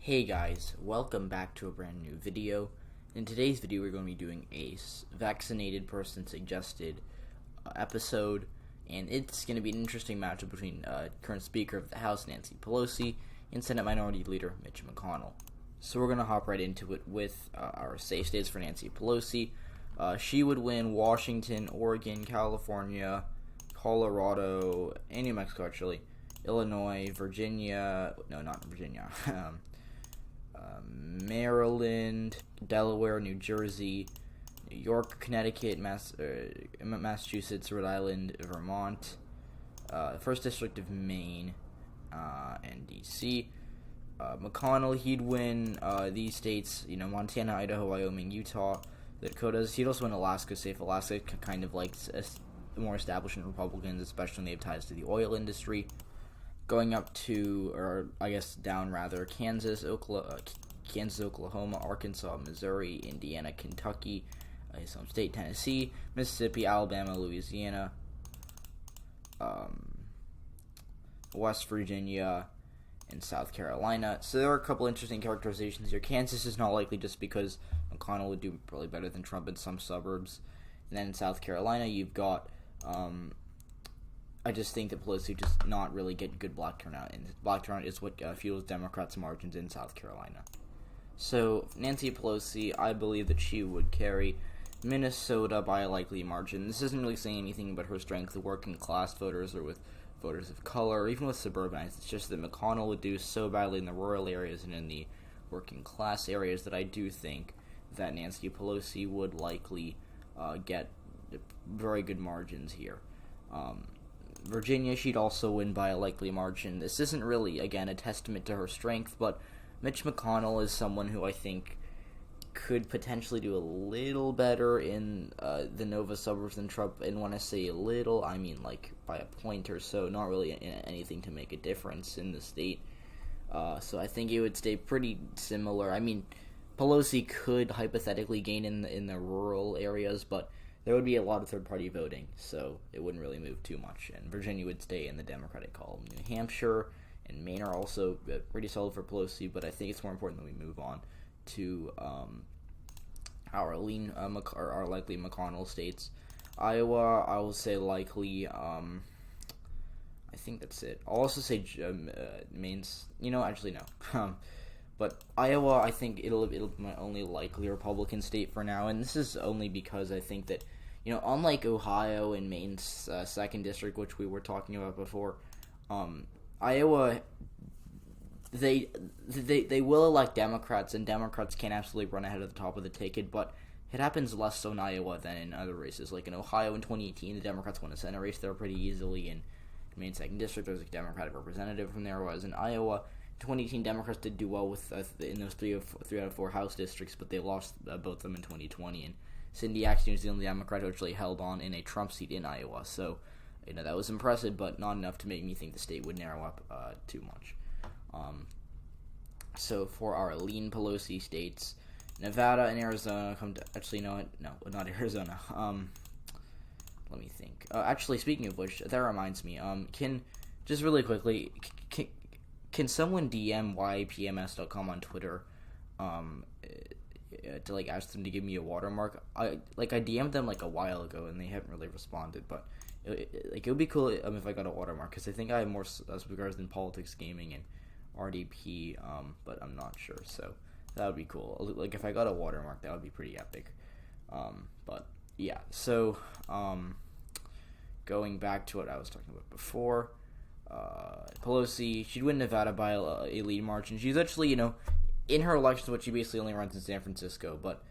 Hey guys, welcome back to a brand new video. In today's video we're going to be doing a vaccinated person suggested episode, and it's going to be an interesting matchup between current Speaker of the House Nancy Pelosi and Senate Minority Leader Mitch McConnell. So we're going to hop right into it with our safe states for Nancy Pelosi. She would win Washington, Oregon, California, Colorado, and New Mexico actually, Illinois, Virginia, no not Virginia, Maryland, Delaware, New Jersey, New York, Connecticut, Massachusetts, Rhode Island, Vermont, 1st District of Maine, and D.C. McConnell, he'd win these states, Montana, Idaho, Wyoming, Utah, the Dakotas. He'd also win Alaska, safe Alaska, kind of like more establishment Republicans, especially when they have ties to the oil industry. Going up to, or I guess down rather, Kansas, Oklahoma, Arkansas, Missouri, Indiana, Kentucky, his home state, Tennessee, Mississippi, Alabama, Louisiana, West Virginia, and South Carolina. So there are a couple interesting characterizations here. Kansas is not likely just because McConnell would do probably better than Trump in some suburbs. And then in South Carolina, you've got I just think that Pelosi just not really get good black turnout, and black turnout is what fuels Democrats' margins in South Carolina. So Nancy Pelosi, I believe that she would carry Minnesota by a likely margin. This isn't really saying anything about her strength with working class voters or with voters of color, or even with suburbanites. It's just that McConnell would do so badly in the rural areas and in the working class areas that I do think that Nancy Pelosi would likely get very good margins here. Virginia, she'd also win by a likely margin. This isn't really, again, a testament to her strength, but Mitch McConnell is someone who I think could potentially do a little better in the Nova suburbs than Trump. And when I say a little, I mean like by a point or so, not really anything to make a difference in the state. So I think it would stay pretty similar. I mean, Pelosi could hypothetically gain in the rural areas, but there would be a lot of third-party voting, so it wouldn't really move too much. And Virginia would stay in the Democratic column. New Hampshire and Maine are also pretty solid for Pelosi, but I think it's more important that we move on to our likely McConnell states. Iowa, I will say likely. I think that's it. I'll also say Maine's. Actually no. But Iowa, I think it'll be my only likely Republican state for now, and this is only because I think that, unlike Ohio and Maine's 2nd district, which we were talking about before, Iowa, they will elect Democrats, and Democrats can absolutely run ahead of the top of the ticket, but it happens less so in Iowa than in other races. Like in Ohio in 2018, the Democrats won a Senate race there pretty easily, and in Maine's 2nd district, there was a Democratic representative from there, whereas in Iowa, 2018 Democrats did do well with in those 3 out of 4 House districts, but they lost both of them in 2020. And Cindy Axton was the only Democrat who actually held on in a Trump seat in Iowa. So, that was impressive, but not enough to make me think the state would narrow up too much. So for our lean Pelosi states, Nevada and Arizona come to not Arizona. Let me think. Actually, speaking of which, that reminds me. Just really quickly. Can someone DM ypms.com on Twitter to ask them to give me a watermark? I DM'd them a while ago and they haven't really responded, but it would be cool if I got a watermark, because I think I have more subscribers than Politics, Gaming, and RDP, but I'm not sure, so that would be cool. If I got a watermark, that would be pretty epic. But yeah, so going back to what I was talking about before. Pelosi, she'd win Nevada by a lead margin. She's actually, in her elections, what she basically only runs in San Francisco, but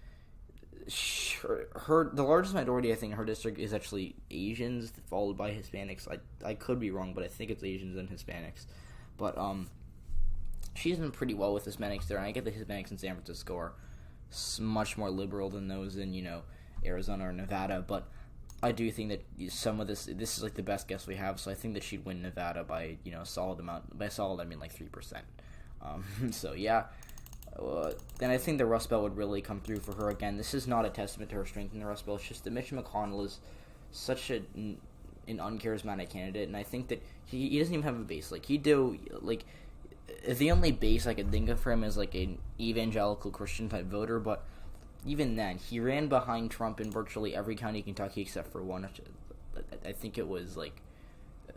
the largest minority, I think, in her district is actually Asians, followed by Hispanics. I could be wrong, but I think it's Asians and Hispanics. But she's done pretty well with Hispanics there, and I get the Hispanics in San Francisco are much more liberal than those in, Arizona or Nevada, but I do think that some of this is the best guess we have, so I think that she'd win Nevada by a solid amount. By solid, I mean 3%. So yeah, then I think the Rust Belt would really come through for her again. This is not a testament to her strength in the Rust Belt. It's just that Mitch McConnell is such an uncharismatic candidate, and I think that he doesn't even have a base. the only base I could think of for him is like an evangelical Christian type voter, but even then, he ran behind Trump in virtually every county in Kentucky except for one. I think it was like,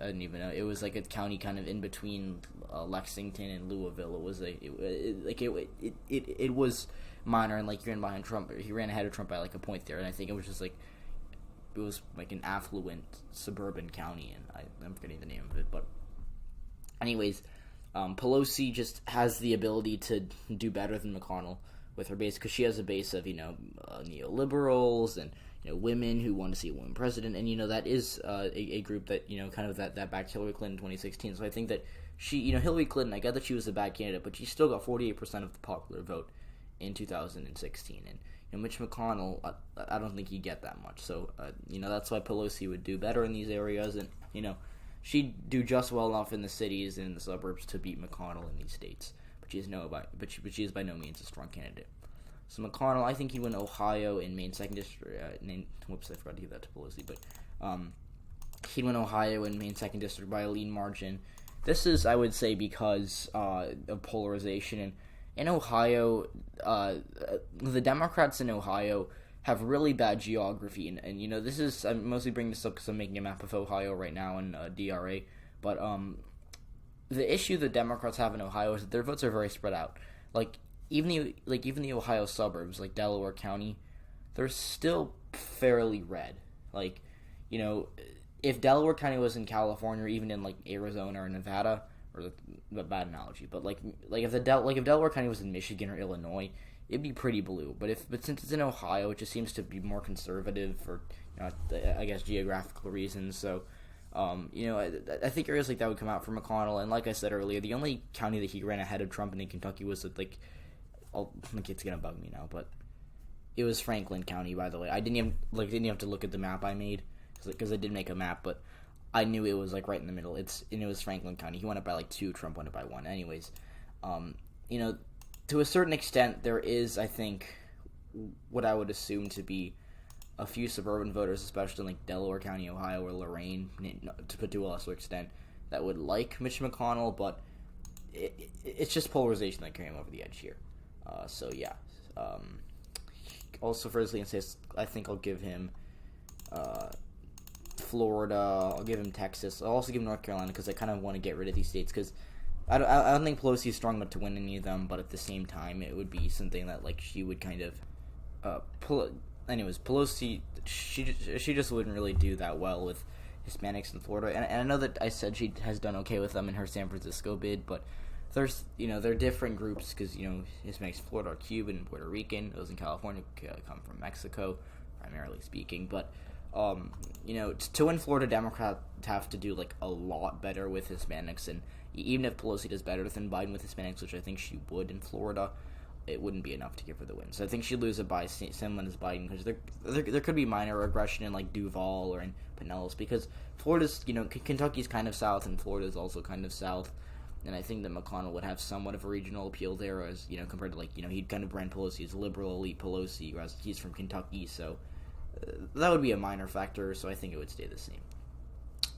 I don't even know. It was like a county kind of in between Lexington and Louisville. It was it was minor, and like he ran behind Trump. He ran ahead of Trump by like a point there, and I think it was just like it was like an affluent suburban county, and I'm forgetting the name of it. But anyways, Pelosi just has the ability to do better than McConnell with her base, because she has a base of neoliberals and women who want to see a woman president, and that is a group that kind of that backed Hillary Clinton in 2016. So I think that she, Hillary Clinton, I get that she was a bad candidate, but she still got 48% of the popular vote in 2016, and Mitch McConnell, I don't think he'd get that much. So that's why Pelosi would do better in these areas, and she'd do just well enough in the cities and in the suburbs to beat McConnell in these states. But she is by no means a strong candidate. So McConnell, I think he won Ohio in Maine 2nd District. Whoops, I forgot to give that to Pelosi. But he'd win Ohio in Maine 2nd District by a lean margin. This is, I would say, because of polarization. And in Ohio, the Democrats in Ohio have really bad geography. And this is, I'm mostly bringing this up because I'm making a map of Ohio right now in DRA. But the issue the Democrats have in Ohio is that their votes are very spread out. Even the Ohio suburbs, like Delaware County, they're still fairly red. If Delaware County was in California, or even in like Arizona or Nevada, or a bad analogy, but if Delaware County was in Michigan or Illinois, it'd be pretty blue. But since it's in Ohio, it just seems to be more conservative for I guess geographical reasons. So. I think areas like that would come out for McConnell, and like I said earlier, the only county that he ran ahead of Trump in Kentucky was it's gonna bug me now, but it was Franklin County. By the way, I didn't even have to look at the map I made because I did make a map, but I knew it was right in the middle. It was Franklin County. He went up by 2, Trump went up by 1. Anyways, to a certain extent, there is, I think, what I would assume to be a few suburban voters, especially in like Delaware County, Ohio, or Lorain, to a lesser extent, that would like Mitch McConnell, but it's just polarization that carried him over the edge here. So yeah. Also, for his lean states, I think I'll give him Florida. I'll give him Texas. I'll also give him North Carolina because I kind of want to get rid of these states because I don't think Pelosi is strong enough to win any of them. But at the same time, it would be something that she would kind of Anyways, Pelosi, she just wouldn't really do that well with Hispanics in Florida, and I know that I said she has done okay with them in her San Francisco bid, but there's, they're different groups because, Hispanics in Florida are Cuban and Puerto Rican. Those in California come from Mexico, primarily speaking, but, to win Florida, Democrats have to do, a lot better with Hispanics, and even if Pelosi does better than Biden with Hispanics, which I think she would in Florida, it wouldn't be enough to give her the win. So I think she'd lose it by someone as Biden, because there could be minor aggression in Duval or in Pinellas, because Florida's, Kentucky's kind of south and Florida's also kind of south, and I think that McConnell would have somewhat of a regional appeal there, as compared to he'd kind of brand Pelosi as liberal elite Pelosi, whereas he's from Kentucky, so that would be a minor factor. So I think it would stay the same.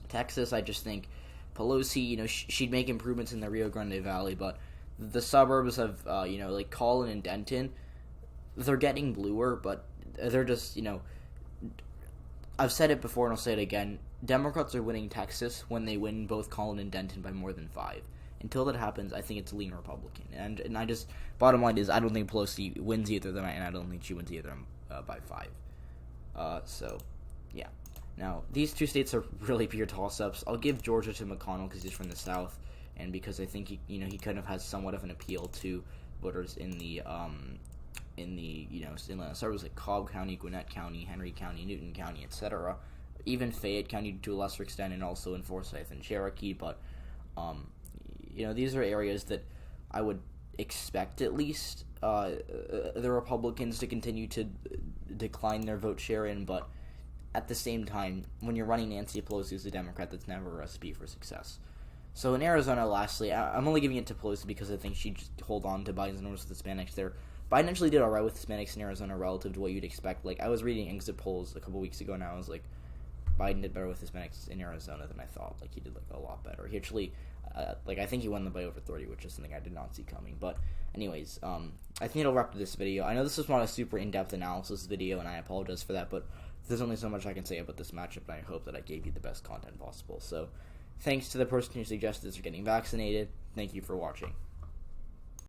Texas, I just think Pelosi, she'd make improvements in the Rio Grande Valley, but the suburbs of, Collin and Denton, they're getting bluer, but they're just, I've said it before and I'll say it again, Democrats are winning Texas when they win both Collin and Denton by more than 5. Until that happens, I think it's lean Republican. And I just, bottom line is, I don't think Pelosi wins either of them, and I don't think she wins either of them by 5. So, yeah. Now, these two states are really pure toss-ups. I'll give Georgia to McConnell because he's from the South, and because I think he kind of has somewhat of an appeal to voters in the suburbs like Cobb County, Gwinnett County, Henry County, Newton County, etc. Even Fayette County to a lesser extent, and also in Forsyth and Cherokee. But these are areas that I would expect at least the Republicans to continue to decline their vote share in. But at the same time, when you're running Nancy Pelosi as a Democrat, that's never a recipe for success. So in Arizona, lastly, I'm only giving it to Pelosi because I think she'd just hold on to Biden's numbers with Hispanics there. Biden actually did alright with Hispanics in Arizona relative to what you'd expect. I was reading exit polls a couple weeks ago, and I was like, Biden did better with Hispanics in Arizona than I thought. He did a lot better. He actually, I think he won by over 30, which is something I did not see coming. But anyways, I think it'll wrap up this video. I know this is not a super in-depth analysis video, and I apologize for that, but there's only so much I can say about this matchup, and I hope that I gave you the best content possible. So, thanks to the person who suggested this for getting vaccinated. Thank you for watching.